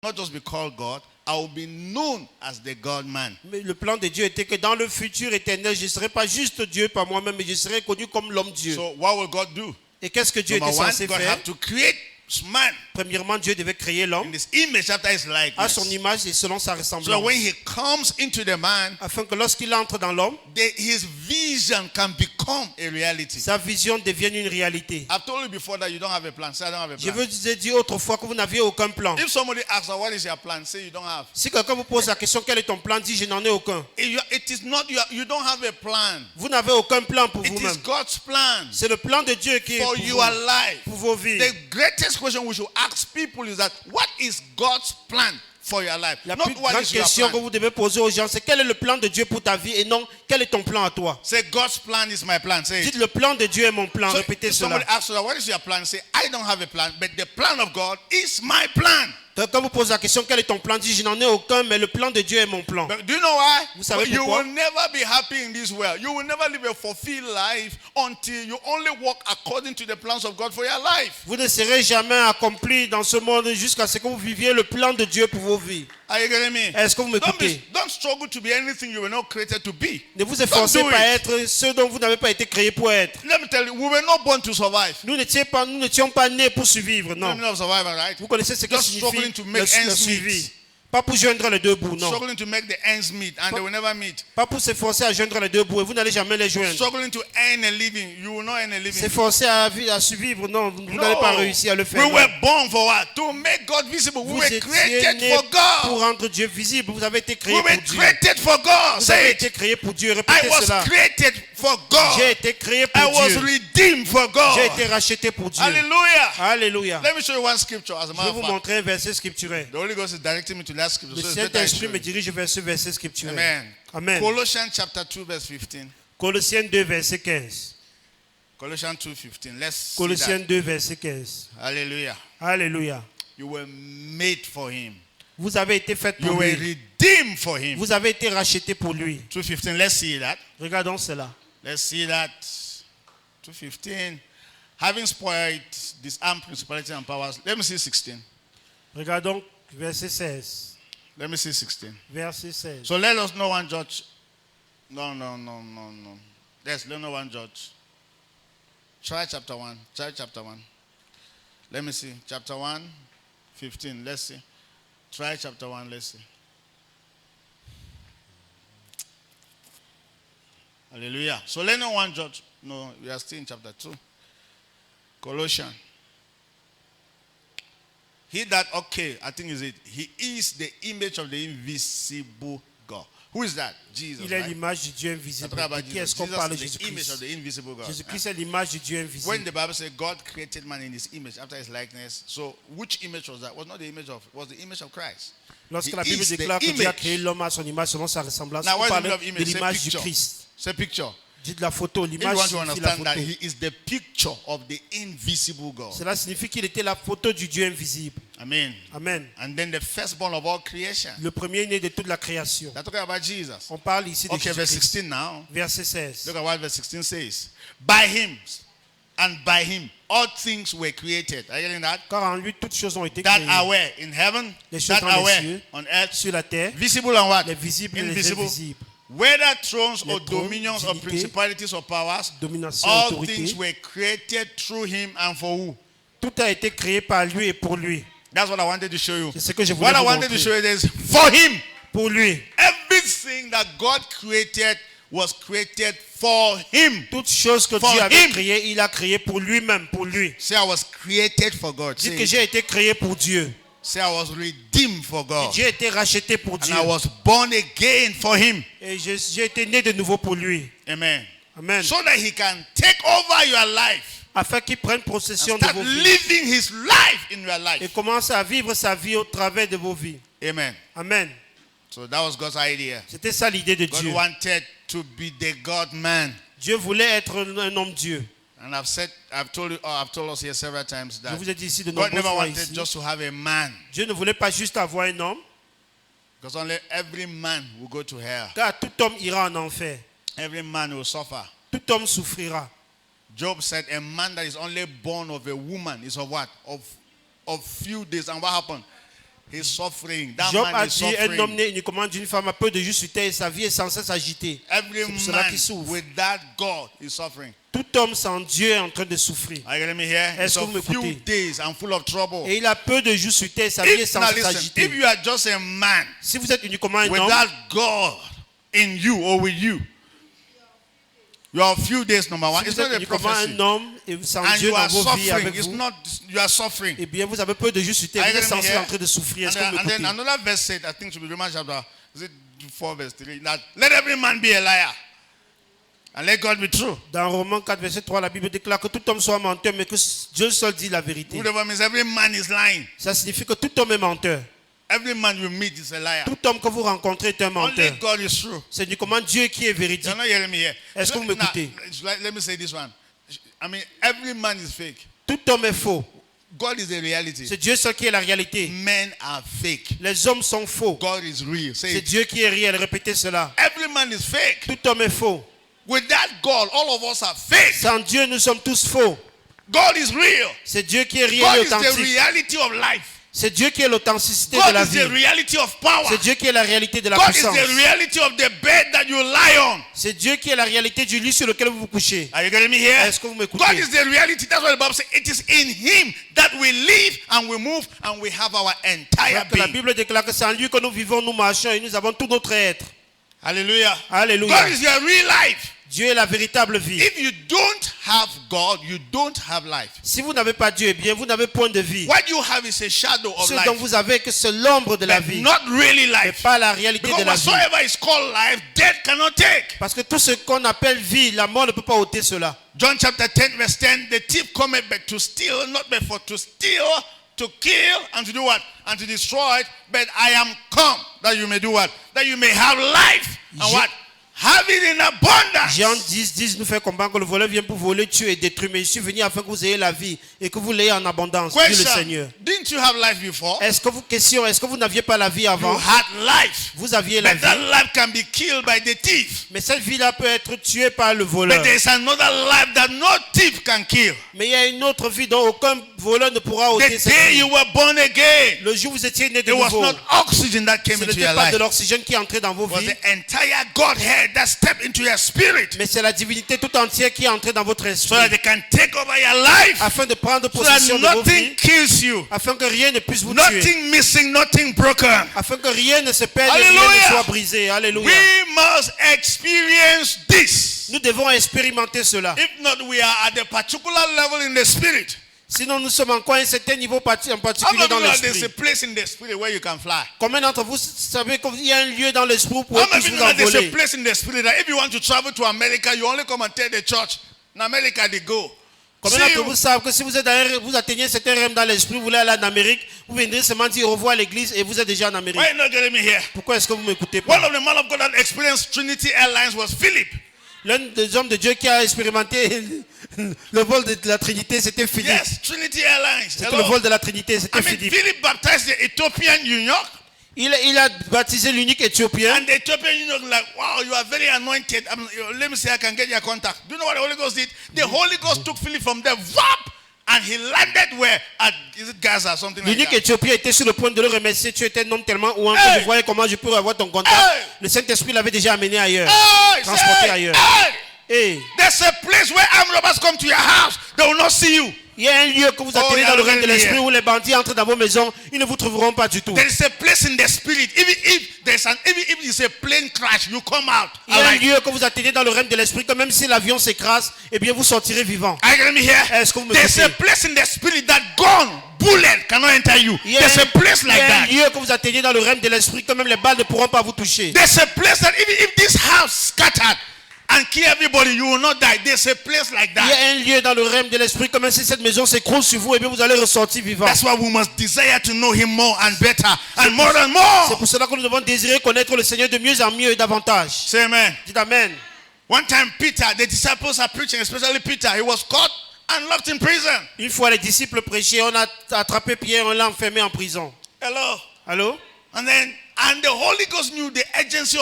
not just be called God, I will be known as the God man. Mais le plan de Dieu était que dans le futur éternel, je ne serai pas juste Dieu par moi-même, mais je serai connu comme l'homme Dieu. So what will God do? Et qu'est-ce que Dieu Number était one, censé God faire? have to create man Premièrement, Dieu devait créer in l'homme his image after his à son likeness. image et selon sa So ressemblance. when he comes into the man, Afin que lorsqu'il entre dans l'homme, his vision can become a reality. sa vision devienne une réalité. I've told you before that you don't have a plan. Say I don't have a Je plan. vous ai dit autrefois que vous n'aviez aucun plan. If somebody asks, what is your plan? Say you don't have. Si quelqu'un vous pose la question, quel est ton plan? Dis, je n'en ai aucun. It is not you don't have a plan. Vous n'avez aucun plan pour It is vous-même. God's plan C'est le plan de Dieu qui est for pour, your vous, life. pour vos vies. The greatest question we should ask people is that what is God's plan for your life? La Not plus what grande is your question que plan. vous devez poser aux gens, c'est quel est le plan de Dieu pour ta vie et non quel est ton plan à toi. Say God's plan is my plan. Say it. Dites le plan de Dieu est mon plan. So Répétez if cela. somebody asks you, what is your plan? Say I don't have a plan, but the plan of God is my plan. Quand vous posez la question, quel est ton plan? Dis, je n'en ai aucun, mais le plan de Dieu est mon plan. But do you know why? Vous savez You pourquoi? will never be happy in this world. You will never live a fulfilled life until you only walk according to the plans of God for your life. Vous ne serez jamais accompli dans ce monde jusqu'à ce que vous viviez le plan de Dieu pour vos vies. Are you getting me? Est-ce que vous m'écoutez? Don't struggle to be anything you were not created to be. Ne vous efforcez do pas à it. être ce dont vous n'avez pas été créé pour être. Let me tell you, we were not born to survive. Nous n'étions pas nés pour survivre, non. Not survivor, right? Vous connaissez ce que Just signifie struggling to make le ends suivi. meet. Pas pour joindre les deux bouts, non. Struggling to make the ends meet, and they will never meet. Pas pour s'efforcer à joindre les deux bouts et vous n'allez jamais les joindre. Struggling to earn a living, you will not earn a living. S'efforcer à survivre, non, vous n'allez pas réussir à le faire. We non. were born for what? To make God visible. We Vous were étiez created nés for pour God. rendre Dieu visible. Vous avez été créé We pour were Dieu. created for God. Vous avez Say été it. créé pour Dieu. I Répétez was cela. created for God. J'ai été créé I pour was Dieu. redeemed for J'ai God. été racheté pour Dieu. Hallelujah. Alléluia. Let me show you one scripture as a Je vais matter vous of fact. montrer un verset scripturel. The Holy Ghost is directing me to that scripture. Le So it's better I Saint-Esprit show me you. dirige vers ce verset scripturel. Amen. Amen. Colossians chapter 2 verse 15. Colossiens 2, verset 15. Colossians 2:15. Let's see Colossiens that. 2, verset 15. Hallelujah. Alléluia. You were made for him. Vous avez été fait You pour were lui. redeemed for him. Vous avez été racheté pour lui. 2:15. Let's see that. Regardons cela. Let's see that. 2:15. Having spoiled disarmed principalities and powers. Let me see 16. Regardons verset 16. Let me see 16. Verset 16. So let us know one judge. No. Let's let no one judge. Try chapter 1. Try chapter 1. Let me see. Chapter 1, 15. Let's see. Try chapter 1. Let's see. Hallelujah. So let no one judge. No, we are still in chapter 2. Colossians. He that, okay, I think is it. He is the image of the invisible God. Who is that? Jesus. Il est Right? l'image du Dieu I invisible. talk about De qui est-ce Jesus. qu'on parle de Jesus is the image of Jésus-Christ? the invisible God. Jésus-Christ est l'image du Dieu When invisible. the Bible says God created man in his image after his likeness, so which image was that? Was not the image of, was the image of Christ. Lorsque He la Bible is the déclare que Dieu a image. créé l'homme à son image selon sa ressemblance, Now, on what is parle the meaning of de image? Say l'image du picture. Christ. Say picture. Dites la photo, If you l'image want to signifie la understand that photo. he is the picture of the invisible God. Cela signifie qu'il était la photo du Dieu invisible. Amen. Amen. And then the firstborn of all creation. Le premier-né de toute la création. They're talking about Jesus. On parle ici de Okay, verse Jésus-Christ. 16 now. Verset 16. Look at what verse 16 says. By him and by him all things were created. Are you getting that? Car en lui toutes choses ont été That créées. are where? In heaven. Les choses That dans are les where? cieux, On earth. sur la terre, Visible and what? les visibles et les Invisible. invisibles. Whether thrones Les or trônes, dominions or dignités, principalities or powers, domination, all autorité. things were created through him and for who? Tout a été créé par lui et pour lui. That's what I wanted to show you. C'est ce que je voulais What I vous wanted to montrer. show you is for him. Pour lui. Everything that God created was created for him. Toutes choses que For Dieu avait him. créées, il a créé pour lui-même, pour lui. Say I was created for God. Dites Say, que j'ai été créé pour Dieu. say I was redeemed for God. J'ai été racheté pour And Dieu. I was born again for him. Et j'ai été né de nouveau pour lui. Amen. Amen. So that he can take over your life Afin qu'il prenne and possession de start vos vies. living his life in your Et life. commence à vivre sa vie au travers de vos vies. Amen. Amen. So that was God's idea. C'était ça l'idée de God Dieu. wanted to be the God man. Dieu voulait être un homme Dieu. And I've told us here several times Je that vous ai dit ici de God nombreuses never fois wanted ici. just to have a man. Dieu ne voulait pas juste avoir un homme, Because only every man will go to hell. car tout homme ira en enfer. Every man will suffer. Tout homme souffrira. Job said a man that is only born of a woman is of what? Of few days. And what happened? He's suffering. That Job man a is dit, un homme suffering. né uniquement d'une femme a peu de jours sur terre et sa vie est sans cesse agitée. Every C'est pour cela man qu'il souffre. without God is suffering. Tout homme sans Dieu est en train de souffrir. Are you getting me here? Est-ce It's que vous a few m'écoutez? days and full of trouble. Et il a peu de jours sur terre, sa vie est sans Now cesse listen, if agitée. you are just a man Si vous êtes uniquement un homme, without God in you or with you, you are a few days number one. si It's vous not êtes a uniquement prophecy. un homme et sans And Dieu you dans are vos vies suffering. avec It's vous, not, you are suffering. eh bien vous avez peu de jours sur terre, Are you vous êtes getting me censé here? en train de souffrir. And Est-ce que vous then, and then m'écoutez? another verse said, I think it should be Romans chapter, is it 4 verse 3, that let every man be a liar and let God be true. Dans Romains 4, verset 3, la Bible déclare que tout homme soit menteur, mais que Dieu seul dit la vérité. Whatever means every man is lying. Ça signifie que tout homme est menteur. Every man you meet is a liar. Tout homme que vous rencontrez est un Only menteur. God is true. C'est uniquement Dieu qui est véridique. You're not hearing me here. Est-ce que vous Now, m'écoutez? let me say this one. I mean, every man is fake. Tout homme est faux. God is the reality. C'est Dieu seul qui est la réalité. Men are fake. Les hommes sont faux. God is real. Say C'est it. Dieu qui est réel. Répétez cela. Every man is fake. Tout homme est faux. Without God, all of us are fake. Sans Dieu, nous sommes tous faux. God is real. C'est Dieu qui est réel God et is the authentique. reality of life. C'est Dieu qui est l'authenticité de God la is the vie. reality of power. C'est Dieu qui est la réalité de la God is puissance. the reality of the bed that you lie on. C'est Dieu qui est la réalité du lit sur lequel vous vous couchez. Are you getting me here? Est-ce que vous m'écoutez? God is the reality. That's what the Bible says. It is in Him that we live and we move and we have our entire Alors que la being. Bible déclare que c'est en lui que nous vivons, nous marchons et nous avons tout notre être. Hallelujah. Alléluia. God is your real life. Dieu est la véritable vie. If you don't have God, you don't have life. Si vous n'avez pas Dieu, eh bien vous n'avez point de vie. What you have is a shadow of Ce life, dont vous avez, que c'est l'ombre de la but vie, not really mais life. pas la réalité Because de la vie. whatsoever is called life, death cannot take. Parce que tout ce qu'on appelle vie, la mort ne peut pas ôter cela. John chapter 10 verse 10, the thief cometh but to steal, not but for to steal, to kill, and to do what? And to destroy it. But I am come that you may do what? That you may have life. And Je- what? Have it in abundance. Jean 10 nous fait comprendre que le voleur vient pour voler, tuer et détruire. Mais je suis venu afin que vous ayez la vie et que vous l'ayez en abondance, dit le Question. Seigneur. Didn't you have life before? Est-ce que vous n'aviez pas la vie You avant? had life. Vous aviez la But that vie. life can be killed by the thief. Mais cette vie-là peut être tuée par le But voleur. there is another life that no thief can kill. Mais il y a une autre vie dont aucun voleur ne pourra ôter The cette day vie. you were born again, Le jour où vous étiez né de it was nouveau, not oxygen that came ce into n'était your pas life. de l'oxygène qui est entré dans vos It was vies, the entire Godhead that stepped into your spirit mais c'est la divinité tout entière qui est entrée dans votre so esprit that they can take over your life, afin de prendre so that possession de vos nothing vies, kills you, afin que rien ne puisse vous tuer, nothing missing, nothing broken. afin que rien ne se perde, rien Alléluia. ne soit brisé. Alléluia. We must experience this. Nous devons expérimenter cela. If not, we are at a particular level in the spirit. Sinon, nous sommes encore à un certain niveau en How particulier many dans of you know there's a l'esprit. place in the spirit where you can fly? Combien d'entre vous savez qu'il y a un lieu dans l'esprit où vous How pouvez many tous of you vous know there's a envoler? place in the spirit that if you want to travel to America, you only come and tell the church, in America they go. Combien See d'entre you. vous savent que si vous êtes vous atteignez un certain rêve dans l'esprit, vous voulez aller en Amérique, vous viendrez seulement dire au revoir à l'église et vous êtes déjà en Amérique. Why are you not getting me here? Pourquoi est-ce que vous ne m'écoutez One pas? of the men of God that experienced Trinity Airlines was Philip. L'un des hommes de Dieu qui a expérimenté le vol de la Trinité, c'était Philippe. Yes, Trinity Airlines. C'était le Hello. vol de la Trinité, I c'était mean, Philippe. Philip baptized the Ethiopian eunuch, Il a baptisé l'unique Éthiopien. and the Ethiopian eunuch like, wow, you are very anointed. Let me see, I can get your contact. Do you know what the Holy Ghost did? The Holy Ghost took Philip from there, whop, and he landed where? At, is it Gaza or something like L'unique that? Éthiopien était sur le point de le remercier. Tu étais un homme tellement ouin que Hey! je voyais comment je peux avoir ton contact. Hey! Le Saint-Esprit l'avait déjà amené ailleurs. Hey, Transporté say, ailleurs. hey, Et there's a place where armed robbers come to your house. They will not see you. il y a un lieu que vous atteignez dans le règne de l'esprit où les bandits entrent dans vos maisons, ils ne vous trouveront pas du tout. There is a place in the spirit. Even if it's a plane crash, you come out. Il y a un alive. lieu que vous atteignez dans le règne de l'esprit que même si l'avion s'écrase, eh bien vous sortirez vivant. Are you getting me here? Est-ce que vous me There's a écoutez? place in the spirit that gun, bullet cannot enter you. Il y a There's a place il y like a un that. lieu que vous atteignez dans le règne de l'esprit que même les balles ne pourront pas vous toucher. There's a place that even if this house scattered and kill everybody, you will not die. There's a place like Il y that. a un lieu dans le règne de l'esprit que même si cette maison s'écroule sur vous, eh bien vous allez ressortir vivant. That's why we must desire to know him more and better and more and C'est more. pour cela que nous devons désirer connaître le Seigneur de mieux en mieux et davantage. Say amen. Dites Amen. One time, Peter, the disciples are preaching, especially Peter. He was caught and locked in prison. Une fois les disciples prêchaient, on a attrapé Pierre, on l'a enfermé en prison. Hello. Allô? And then And the Holy Ghost knew the urgency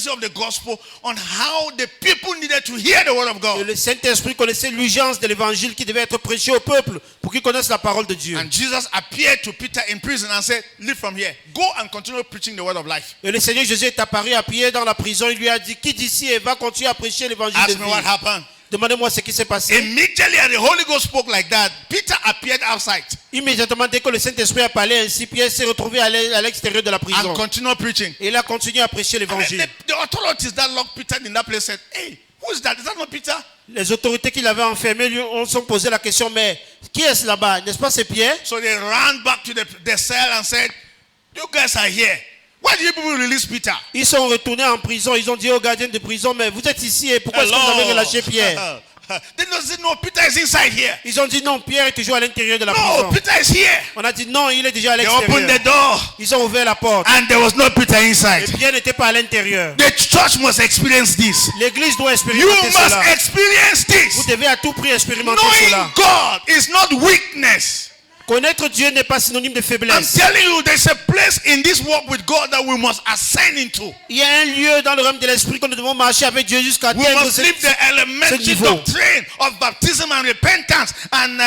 of the gospel on how the people needed to hear the word of Et God. le Saint-Esprit connaissait l'urgence de l'évangile qui devait être prêché au peuple pour qu'ils connaissent la parole de Dieu. And Jesus appeared to Peter in prison and said, "Leave from here. Go and continue preaching the word of life." Et le Seigneur Jésus est apparu à Pierre dans la prison. Il lui a dit, quitte ici et va continuer à prêcher l'évangile de Ask me what vie. happened. Demandez-moi ce qui s'est passé. Immediately as the Holy Ghost spoke like that, Peter appeared outside Immédiatement, dès que le Saint-Esprit a parlé ainsi, Pierre s'est retrouvé à l'extérieur de la prison. and continued preaching. Et il a continué à prêcher And l'évangile. the authorities that locked Peter in that place said, "Hey, who is that? Is that not Peter?" Les autorités qui l'avaient enfermé lui ont sont posé la question, mais qui est-ce là-bas? N'est-ce pas c'est Pierre? So they ran back to the cell and said, "You guys are here. Why do you people release Peter?" Ils sont retournés en prison. Ils ont dit aux gardiens de prison, mais vous êtes ici et pourquoi est-ce que vous avez relâché Pierre? They don't say, "No, Peter is inside here." Ils ont dit non, Pierre est toujours à l'intérieur de la No, prison. Peter is here. On a dit non, il est déjà à They opened the l'extérieur. door Ils ont ouvert la porte. and there was no Peter Et inside. Pierre n'était pas à l'intérieur. The church must experience this. L'église doit You expérimenter must cela. experience Vous this. devez à tout prix expérimenter Knowing cela. God is not weakness. Connaître Dieu n'est pas synonyme de I'm faiblesse. telling you, there's a place in this walk with God that we must ascend into. Il y a un lieu dans le règne de l'esprit que nous devons marcher avec Dieu jusqu'à We atteindre must leave the elementary niveau. doctrine of baptism and repentance and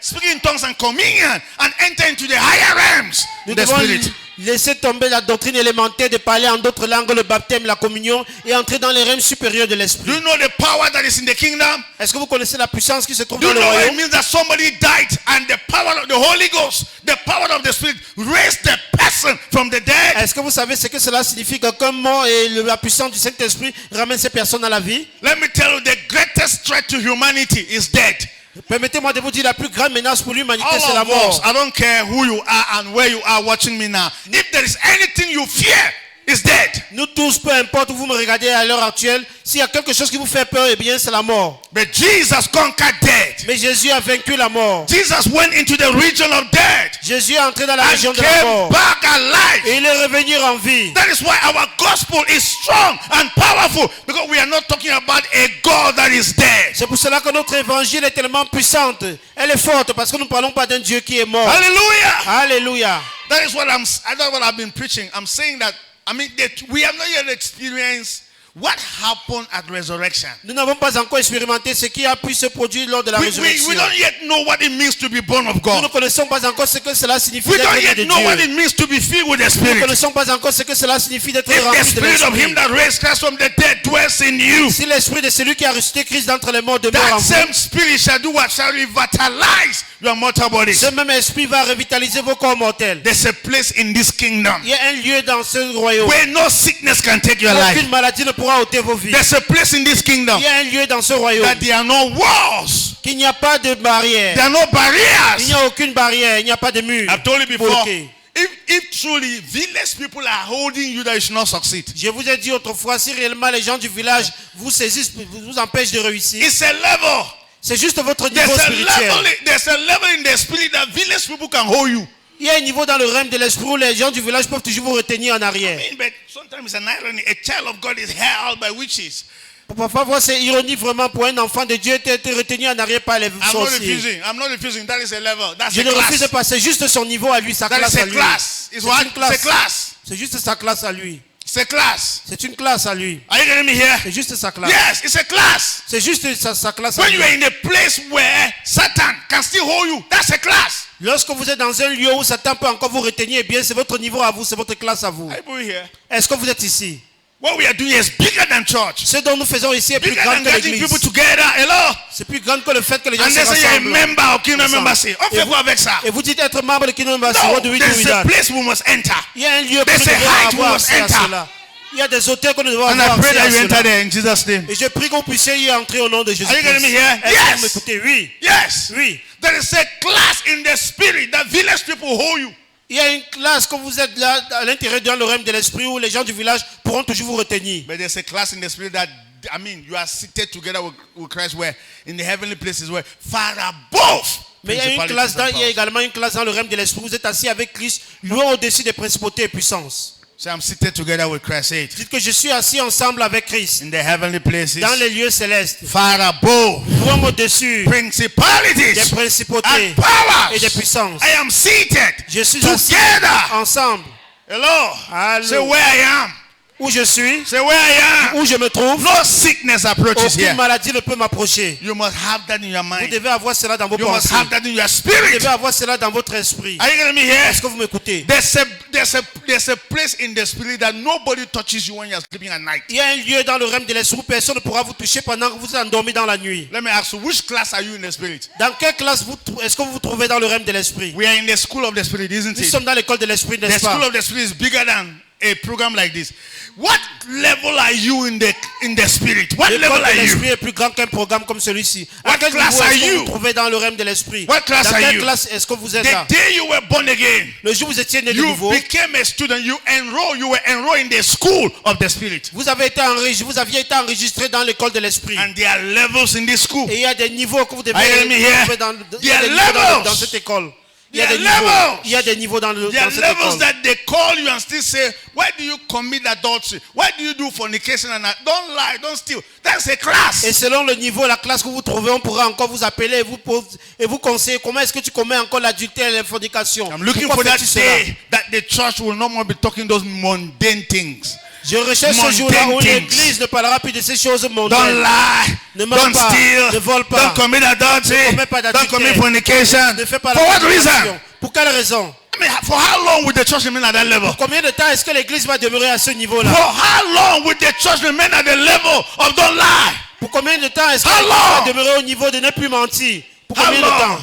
speaking in tongues and communion and enter into the higher realms Nous in the devons spirit. laisser tomber la doctrine élémentaire de parler en d'autres langues, le baptême, la communion et entrer dans les règnes supérieurs de Do l'esprit. you know the power that is in the kingdom? Est-ce que vous connaissez la puissance qui se trouve Do you dans le know what it royaume? means that somebody died and the power of the Holy Ghost, the power of the Spirit, raised the person from the dead? Est-ce que vous savez ce que cela signifie que comme mort et la puissance du Saint-Esprit ramène ces personnes à la vie? Let me tell you, the greatest threat to humanity is death. Permettez-moi de vous dire la plus grande menace pour l'humanité, All c'est la of us, mort. I don't care who you are and where you are watching me now. If there is anything you fear, it's death. Nous tous, peu importe où vous me regardez à l'heure actuelle, s'il y a quelque chose qui vous fait peur, eh bien c'est la mort. But Jesus conquered death. Mais Jésus a vaincu la mort. Jesus went into the region of death Jésus est entré dans la and région de la came mort. back alive. Et il est revenu en vie. That is why our gospel is strong and powerful, because we are not talking about a God that is dead. C'est pour cela que notre évangile est tellement puissante. Elle est forte parce que nous ne parlons pas d'un Dieu qui est mort. Hallelujah. Alléluia. That is what I've been preaching. I'm saying that, that we have not yet experienced what happened at resurrection. Nous n'avons pas encore expérimenté ce qui a pu se produire lors de la résurrection. We don't yet know what it means to be born of Nous ne God. connaissons pas encore ce que cela signifie We d'être don't né de yet know what Dieu. it means to be filled with the Nous ne Spirit. connaissons pas encore ce que cela signifie d'être If the rempli de Spirit of l'Esprit. Him that raised Christ from the dead dwells in you, Si l'Esprit de celui qui a ressuscité Christ d'entre les morts demeure en that vous, same Spirit shall do what? Shall revitalize your mortal bodies. ce même Esprit va revitaliser vos corps mortels. There's a place in this kingdom Il y a un lieu dans ce royaume. where no sickness can take your life. Aucune maladie ne pourra ôter vos vies. There's a place in this kingdom Il y a un lieu dans ce royaume that there are no walls, qu'il n'y a pas de barrière. there are no Il n'y barriers. a aucune barrière, il n'y a pas de mur. I've told you before, bloqué. if truly village people are holding you, that you should not succeed. Je vous ai dit autrefois, si réellement les gens du village vous saisissent, vous empêchent de réussir, It's a level. c'est juste votre niveau There's spirituel. a level in the spirit that village people can hold you. Il y a un niveau dans le règne de l'esprit où les gens du village peuvent toujours vous retenir en arrière. But sometimes it's an irony. A child of God is held by witches. Parfois, c'est ironie vraiment pour un enfant de Dieu d'être retenu en arrière par les I'm not sorciers. refusing. I'm not refusing. That is a level. That's Je a ne refuse de class. passer juste son niveau à lui, sa That classe is à a lui. class. It's C'est what? une classe. It's a class. C'est juste sa classe à lui. It's a class. C'est une classe à lui. Are you getting me here? C'est juste sa classe. Yes, it's a class. C'est juste sa classe à When lui. you are in a place where Satan can still hold you, that's a class. Lorsque vous êtes dans un lieu où Satan peut encore vous retenir, eh bien c'est votre niveau à vous, c'est votre classe à vous. Are you here? Est-ce que vous êtes ici? What we are doing is bigger than church. Ce dont nous faisons ici est plus Bigger grand than que getting l'église. people together. Hello? C'est plus grand que le fait que les gens And se they say you're a rassemblent. member of Kingdom Membership. On fait quoi avec ça? Et vous dites être membre de Kingdom Embassy. No, What do we do there's with a that? place we must enter. Il y a un lieu que There's nous a devons height we avoir must accès à enter. cela. Il y a des hôtels que nous devons And I avoir pray accès that à you enter cela. there in Jesus' name. Et je prie qu'on puisse y entrer au nom de Jésus. Are you getting me here? Est-ce que vous Yes. m'écoutez? Oui. Yes. Oui. There is a class in the spirit that village people hold you. Il y a une classe quand vous êtes là à l'intérieur dans le règne de l'esprit où les gens du village pourront toujours vous retenir. But there's a class in the spirit that, you are seated together with Christ where in the heavenly places where far above. Mais il y a également une classe dans le règne de l'esprit où vous êtes assis avec Christ, loin au-dessus des principautés et puissances. So I'm seated together with Christ. Say it. Dites que je suis assis ensemble avec Christ In the heavenly places. dans les lieux célestes, Far above. loin au-dessus Principalities. des principautés And powers. et des puissances. I am seated Je suis assis together ensemble Hello. Allô. Say where I am. Où je suis, Say where I am. où je me trouve, No sickness approaches here. aucune maladie ne peut m'approcher. You must have that in your Vous mind. devez avoir cela dans vos You must pensées. have that in your Vous spirit. devez avoir cela dans votre esprit. Are you getting me here? Est-ce que vous m'écoutez? There's a place in the spirit that nobody touches you when you're sleeping at night. Il y a un lieu dans le règne de l'esprit où personne ne pourra vous toucher pendant que vous êtes endormi dans la nuit. Let me ask you, which class are you in the spirit? Dans quelle classe est-ce que vous vous trouvez dans le règne de l'esprit? We are in the school of the spirit, isn't Nous it? sommes dans l'école de l'esprit, The n'est-ce school pas? of the spirit is bigger than a program like this. What level are you in the spirit? What L'école level de are you? l'esprit est plus grand qu'un programme comme celui-ci. À What quel class niveau are est-ce que vous you? vous trouvez dans le règne de l'esprit? What class Dans are quelle you? classe est-ce que vous êtes The là? day you were born again, Le jour où vous étiez né de you nouveau, became a student. You were enrolled in the school of the spirit. vous aviez été enregistré dans l'école de l'esprit. And there are levels in this school. Et il y a des niveaux que vous devez Are you hearing me here? trouver dans, il y There a are des niveaux levels. dans cette école. Il y a There des are niveaux. levels. Il y a des niveaux dans There are cette levels école. that they call you and still say, why do you commit adultery? Why do you do fornication? And don't lie, don't steal. That's a class. Et selon le niveau, la classe que vous trouvez, on pourra encore vous appeler et vous conseiller comment est-ce que tu commets encore l'adultère et la fornication. I'm looking Pourquoi for that fais-tu cela? day that the church will no more be talking those mundane things. Je recherche ce Mundane jour-là où things. l'église ne parlera plus de ces choses Don't mondaines. lie, Ne mens don't pas, steal, ne vole pas, don't commit adultery, commets pas don't d'adultère, commit fornication. ne fais pas For la what fornication. reason? Pour quelle raison? I mean, for how long will the church remain at that level? Combien de temps est-ce que l'église va demeurer à ce niveau-là? For how long will the church remain at the level of don't lie? Pour combien de temps est-ce que How l'église long? va demeurer au niveau de ne plus mentir? Pour How combien de long? temps?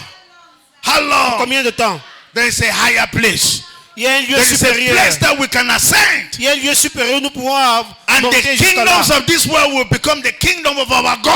How long? Combien de temps? There is a higher place. Il y a un lieu There is a supérieur. place that we can ascend. Il y a un lieu supérieur où nous pouvons And monter the jusqu'à là. kingdoms of this world will become the kingdom of our God.